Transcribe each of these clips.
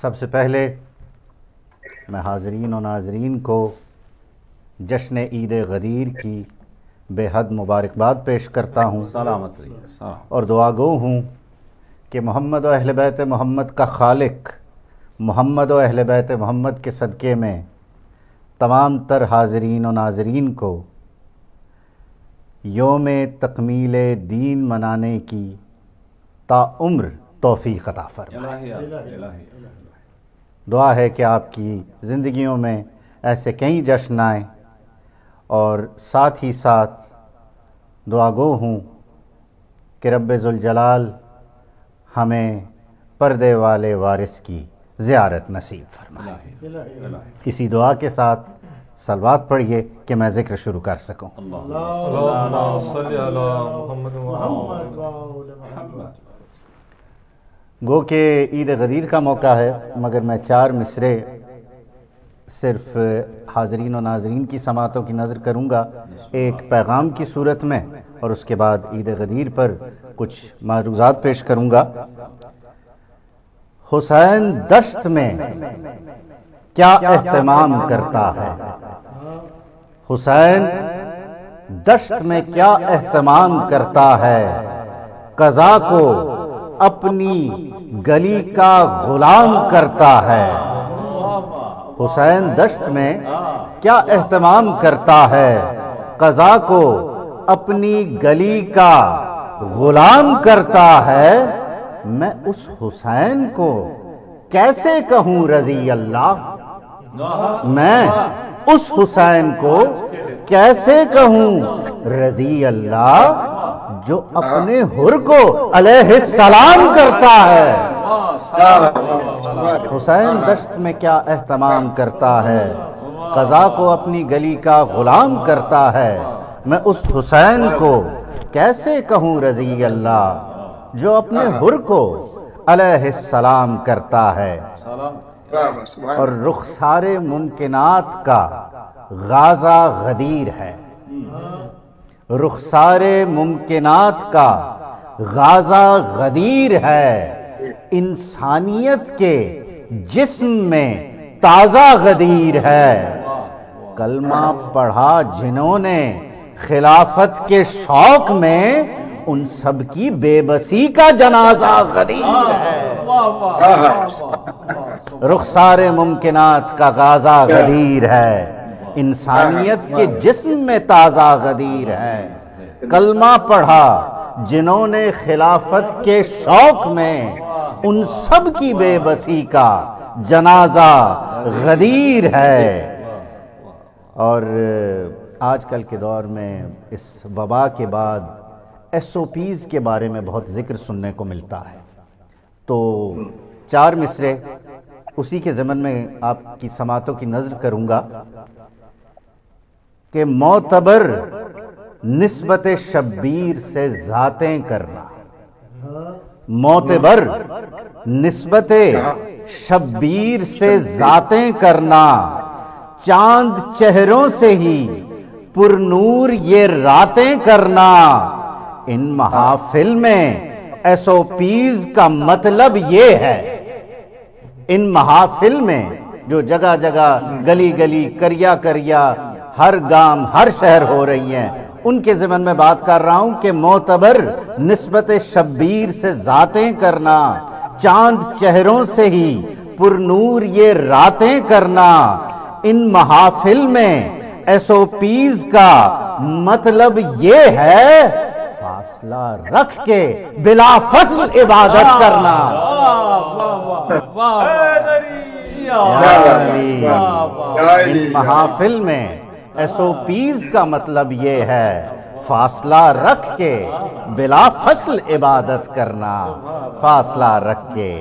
سب سے پہلے میں حاضرین و ناظرین کو جشن عید غدیر کی بے حد مبارکباد پیش کرتا ہوں اور دعا گو ہوں کہ محمد و اہل بیت محمد کا خالق محمد و اہل بیت محمد کے صدقے میں تمام تر حاضرین و ناظرین کو یوم تکمیل دین منانے کی تا عمر توفیق عطا فرمائے۔ دعا ہے کہ آپ کی زندگیوں میں ایسے کئی جشن آئیں، اور ساتھ ہی ساتھ دعا گو ہوں کہ رب ذوالجلال ہمیں پردے والے وارث کی زیارت نصیب فرمائے۔ اسی دعا کے ساتھ صلوات پڑھیے کہ میں ذکر شروع کر سکوں۔ گو کہ عید غدیر کا موقع ہے، مگر میں 4 مصرے صرف حاضرین و ناظرین کی سماعتوں کی نظر کروں گا، ایک پیغام کی صورت میں، اور اس کے بعد عید غدیر پر کچھ معروضات پیش کروں گا۔ حسین دشت میں کیا اہتمام کرتا ہے؟ حسین دشت میں کیا اہتمام کرتا ہے؟ قضا کو اپنی گلی کا غلام کرتا ہے۔ حسین دشت میں کیا اہتمام کرتا ہے؟ قضا کو اپنی گلی کا غلام کرتا ہے۔ میں اس حسین کو کیسے کہوں رضی اللہ؟ میں اس حسین کو کیسے کہوں رضی اللہ جو اپنے حر کو علیہ السلام کرتا ہے؟ حسین دشت میں کیا اہتمام کرتا ہے؟ قضا کو اپنی گلی کا غلام کرتا ہے۔ میں اس حسین کو کیسے کہوں رضی اللہ جو اپنے حر کو علیہ السلام کرتا ہے۔ اور رخسار ممکنات کا غازہ غدیر ہے۔ رخسار ممکنات کا غازہ غدیر ہے۔ انسانیت کے جسم میں تازہ غدیر ہے۔ کلمہ پڑھا جنہوں نے خلافت کے شوق میں، ان سب کی بے بسی کا جنازہ غدیر ہے۔ رخسار ممکنات کا غازہ غدیر ہے۔ انسانیت کے جسم میں تازہ غدیر ہے۔ کلمہ پڑھا جنہوں نے خلافت کے شوق میں، ان سب کی بے بسی کا جنازہ غدیر ہے۔ اور آج کل کے دور میں اس وبا کے بعد SOPs کے بارے میں بہت ذکر سننے کو ملتا ہے، تو 4 مصرے اسی کے ضمن میں آپ کی سماعتوں کی نظر کروں گا کہ معتبر نسبت شبیر سے ذاتیں کرنا۔ معتبر نسبت شبیر سے ذاتیں کرنا، چاند چہروں سے ہی پر نور یہ راتیں کرنا۔ ان محافل میں SOPs کا مطلب یہ ہے، ان محافل میں جو جگہ جگہ گلی گلی کریا کریا ہر گام ہر شہر ہو رہی ہیں، ان کے ضمن میں بات کر رہا ہوں کہ معتبر نسبت شبیر سے ذاتیں کرنا، چاند چہروں سے ہی پر نور یہ راتیں کرنا۔ ان محافل میں SOPs کا مطلب یہ ہے، فاصلہ رکھ کے بلا فصل عبادت کرنا۔ ان محافل میں SOPs کا مطلب یہ ہے، فاصلہ رکھ کے بلا فصل عبادت کرنا۔ فاصلہ رکھ کے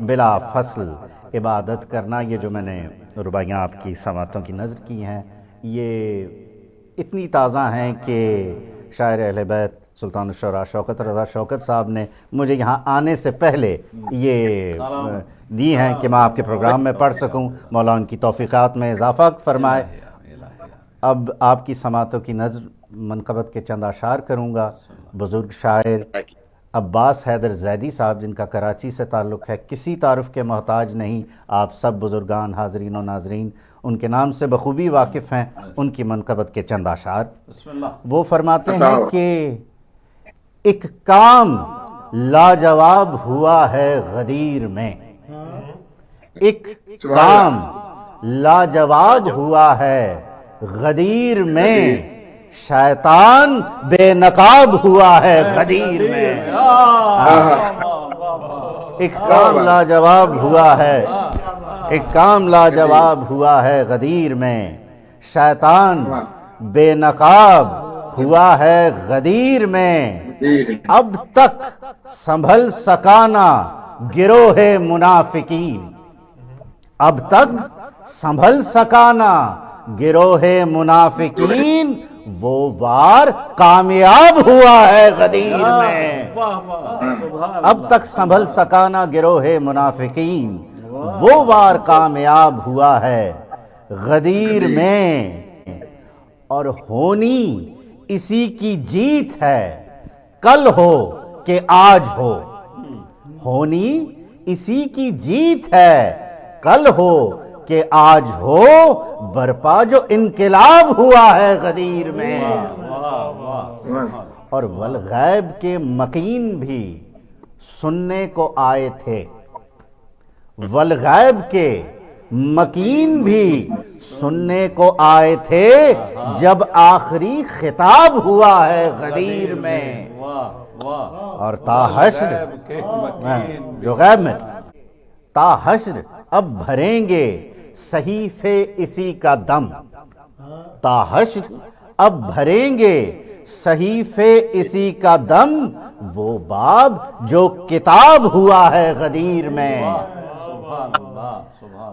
بلا فصل عبادت کرنا۔ یہ جو میں نے رباعیاں آپ کی سماعتوں کی نظر کی ہیں، یہ اتنی تازہ ہیں کہ شاعر اہل بیت سلطان الشعراء شوکت رضا شوکت صاحب نے مجھے یہاں آنے سے پہلے یہ دی ہیں کہ میں آپ کے پروگرام میں پڑھ سکوں۔ مولا ان کی توفیقات میں اضافہ فرمائے۔ اب آپ کی سماعتوں کی نظر منقبت کے چند اشعار کروں گا۔ بزرگ شاعر عباس حیدر زیدی صاحب، جن کا کراچی سے تعلق ہے، کسی تعارف کے محتاج نہیں، آپ سب بزرگان حاضرین و ناظرین ان کے نام سے بخوبی واقف ہیں، ان کی منقبت کے چند اشعار۔ وہ فرماتے ہیں کہ ایک کام لاجواب ہوا ہے غدیر میں، ایک کام لاجواب ہوا ہے غدیر میں، شیطان بے نقاب ہوا ہے غدیر میں۔ ایک کام لاجواب ہوا ہے، ایک کام لاجواب ہوا ہے غدیر میں، شیطان بے نقاب ہوا ہے غدیر میں، اب تک سنبھل سکانا گروہ منافقین، اب تک سنبھل سکانا گروہ منافقین، وہ وار کامیاب ہوا ہے غدیر میں۔ اب تک سنبھل سکانا گروہ منافقین، وہ وار کامیاب ہوا ہے غدیر میں، اور ہونی اسی کی جیت ہے، کل ہو کہ آج ہو، ہونی اسی کی جیت ہے، کل ہو کہ آج ہو، برپا جو انقلاب ہوا ہے غدیر میں۔ اور والغیب کے مکین بھی سننے کو آئے تھے، والغیب کے مکین بھی سننے کو آئے تھے، جب آخری خطاب ہوا ہے غدیر میں، اور تا حشر جو غیب میں تا حشر اب بھریں گے صحیفے اسی کا دم، تا حشر اب بھریں گے صحیفے اسی کا دم، وہ باب جو کتاب ہوا ہے غدیر میں۔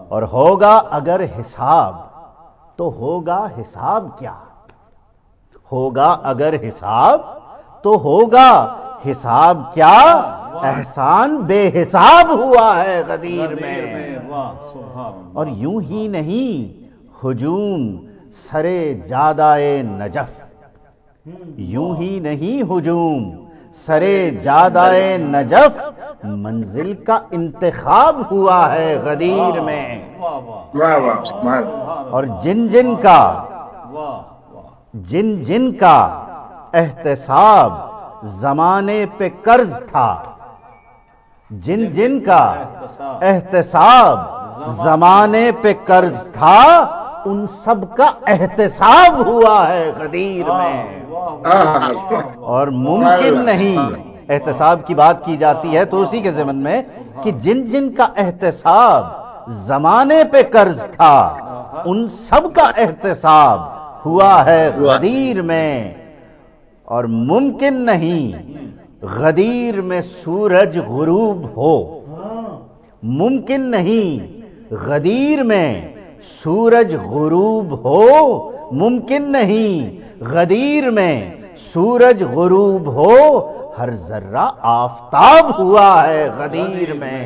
اور ہوگا اگر حساب تو ہوگا حساب کیا، ہوگا اگر حساب تو ہوگا حساب کیا، احسان بے حساب ہوا ہے غدیر میں۔ اور یوں ہی نہیں ہجوم سرے جادائے نجف، یوں ہی نہیں ہجوم سرے جادائے نجف، منزل کا انتخاب ہوا ہے غدیر میں۔ اور جن جن کا احتساب زمانے پہ قرض تھا، جن جن کا احتساب زمانے پہ قرض تھا، ان سب کا احتساب ہوا ہے غدیر میں۔ اور ممکن نہیں، احتساب کی بات کی جاتی ہے تو اسی کے ضمن میں کہ جن جن کا احتساب زمانے پہ قرض تھا، ان سب کا احتساب ہوا ہے غدیر میں۔ اور ممکن نہیں غدیر میں سورج غروب ہو، ممکن نہیں غدیر میں سورج غروب ہو، ممکن نہیں غدیر میں سورج غروب ہو، ہر ذرہ آفتاب ہوا ہے غدیر میں۔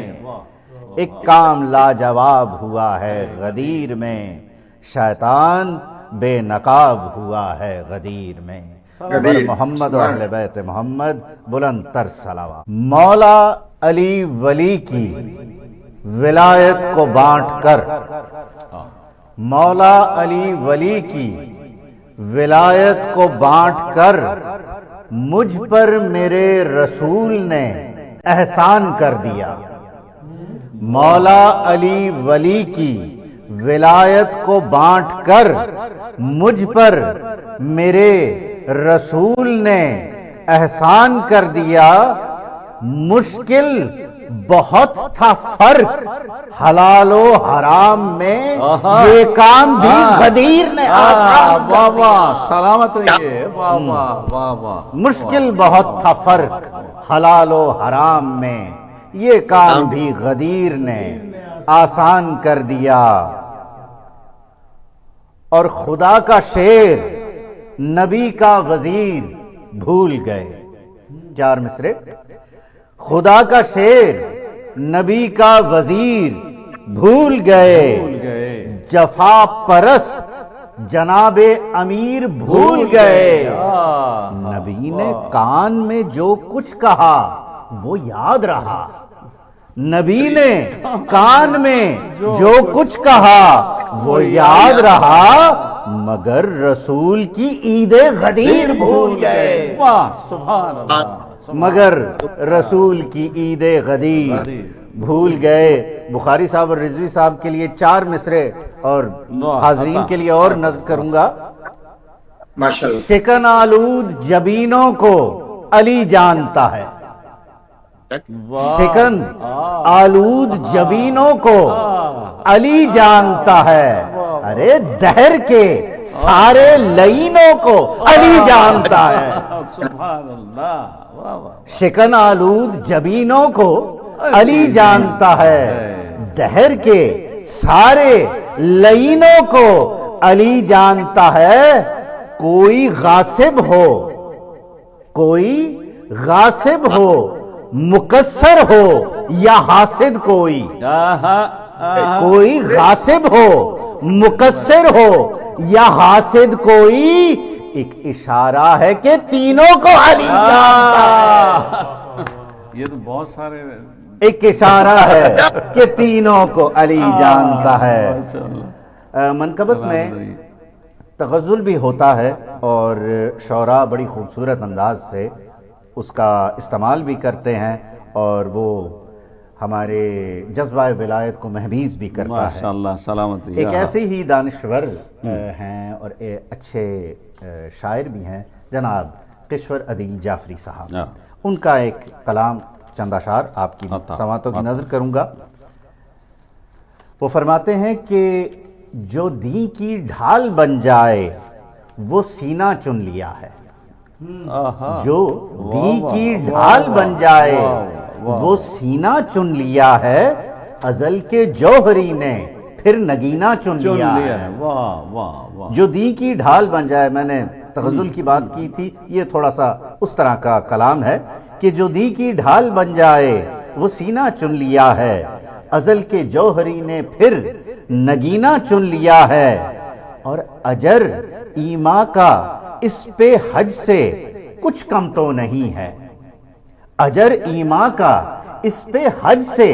ایک کام لاجواب ہوا ہے غدیر میں، شیطان بے نقاب ہوا ہے غدیر میں۔ محمد و اہل بیت محمد بلند تر صلوات۔ مولا علی ولی کی ولایت کو بانٹ کر، مولا علی ولی کی ولایت کو بانٹ کر، مجھ پر میرے رسول نے احسان کر دیا، مولا علی ولی کی ولایت کو بانٹ کر، مجھ پر میرے رسول نے احسان کر دیا، مشکل بہت تھا فرق حلال و حرام میں، یہ کام بھی غدیر نے واہ واہ سلامت رہیے، واہ واہ واہ واہ۔ مشکل بہت تھا فرق حلال و حرام میں، یہ کام بھی غدیر نے آسان کر دیا۔ اور خدا کا شیر نبی کا وزیر بھول گئے، چار مصرے۔ خدا کا شیر نبی کا وزیر بھول گئے، جفا پرست جناب امیر بھول گئے، نبی نے کان میں جو کچھ کہا وہ یاد رہا، نبی نے کان میں جو کچھ کہا وہ یاد رہا، مگر رسول کی عید غدیر بھول گئے، واہ سبحان اللہ، مگر رسول کی عید غدیر بھول گئے۔ بخاری صاحب اور رضوی صاحب کے لیے 4 مصرے اور حاضرین کے لیے اور نظر کروں گا۔ ماشاءاللہ۔ شکن آلود جبینوں کو علی جانتا ہے، شکن آلود جبینوں کو علی جانتا ہے، ارے دہر کے سارے لعینوں کو علی جانتا ہے، سبحان اللہ، واہ واہ، شکن آلود جبینوں کو علی جانتا ہے، دہر کے سارے لعینوں کو علی جانتا ہے، کوئی غاصب ہو، کوئی غاصب ہو، مکسر ہو یا حاسد کوئی، کوئی غاصب ہو، مکسر ہو یا حاسد کوئی، ایک اشارہ ہے کہ تینوں کو علی جانتا ہے، یہ تو بہت سارے ایک اشارہ ہے کہ تینوں کو علی جانتا ہے۔ منقبت میں تغزل بھی ہوتا ہے اور شعراء بڑی خوبصورت انداز سے اس کا استعمال بھی کرتے ہیں اور وہ ہمارے جذبہ ولایت کو محبیز بھی کرتا ہے۔ ماشاءاللہ، سلامتی۔ ایک ایسے ہی دانشور ہیں اور اچھے شاعر بھی ہیں جناب کشور عدیل جعفری صاحب، ان کا ایک کلام چند اشعار آپ کی سماعتوں کی نظر کروں گا۔ وہ فرماتے ہیں کہ جو دین کی ڈھال بن جائے وہ سینہ چن لیا ہے، جو دین کی ڈھال بن جائے وہ سینہ چن لیا ہے، ازل کے جوہری نے پھر نگینہ چن لیا ہے، جو دین کی ڈھال بن جائے۔ میں نے تغزل کی بات کی تھی، یہ تھوڑا سا اس طرح کا کلام ہے کہ جو دین کی ڈھال بن جائے وہ سینہ چن لیا ہے، ازل کے جوہری نے پھر نگینہ چن لیا ہے، اور اجر ایما کا اس پہ حج سے کچھ کم تو نہیں ہے، اجر ایما کا اس پہ حج سے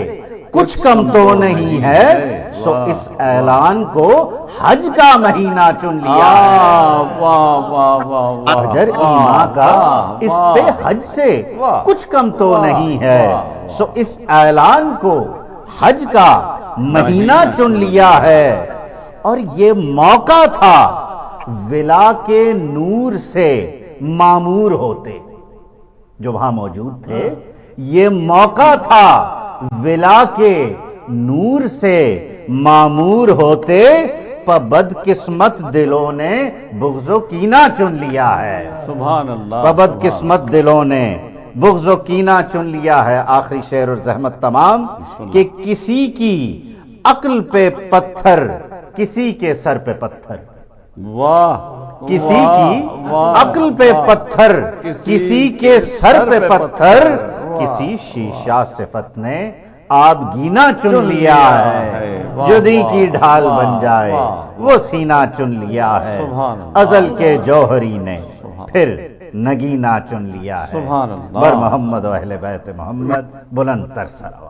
کچھ کم تو نہیں ہے، سو اس اعلان کو حج کا مہینہ چن لیا ہے، اجر ایما کا اس پہ حج سے کچھ کم تو نہیں ہے، سو اس اعلان کو حج کا مہینہ چن لیا ہے، اور یہ موقع تھا ولا کے نور سے معمور ہوتے، جو وہاں موجود تھے، یہ موقع تھا ولا کے نور سے معمور ہوتے، پر بد قسمت دلوں نے بغض و کینہ چن لیا ہے، سبحان اللہ، پر بد قسمت دلوں نے بغض و کینہ چن لیا ہے۔ آخری شعر اور زحمت تمام کہ کسی کی عقل پہ پتھر کسی کے سر پہ پتھر، واہ، کسی کی عقل پہ پتھر کسی کے سر پہ پتھر، کسی شیشہ صفت نے آپ گینا چن لیا ہے، جو دی کی ڈھال بن جائے وہ سینہ چن لیا ہے، ازل کے جوہری نے پھر نگینہ چن لیا ہے، بر محمد و اہل بیت محمد بلند تر صلوات۔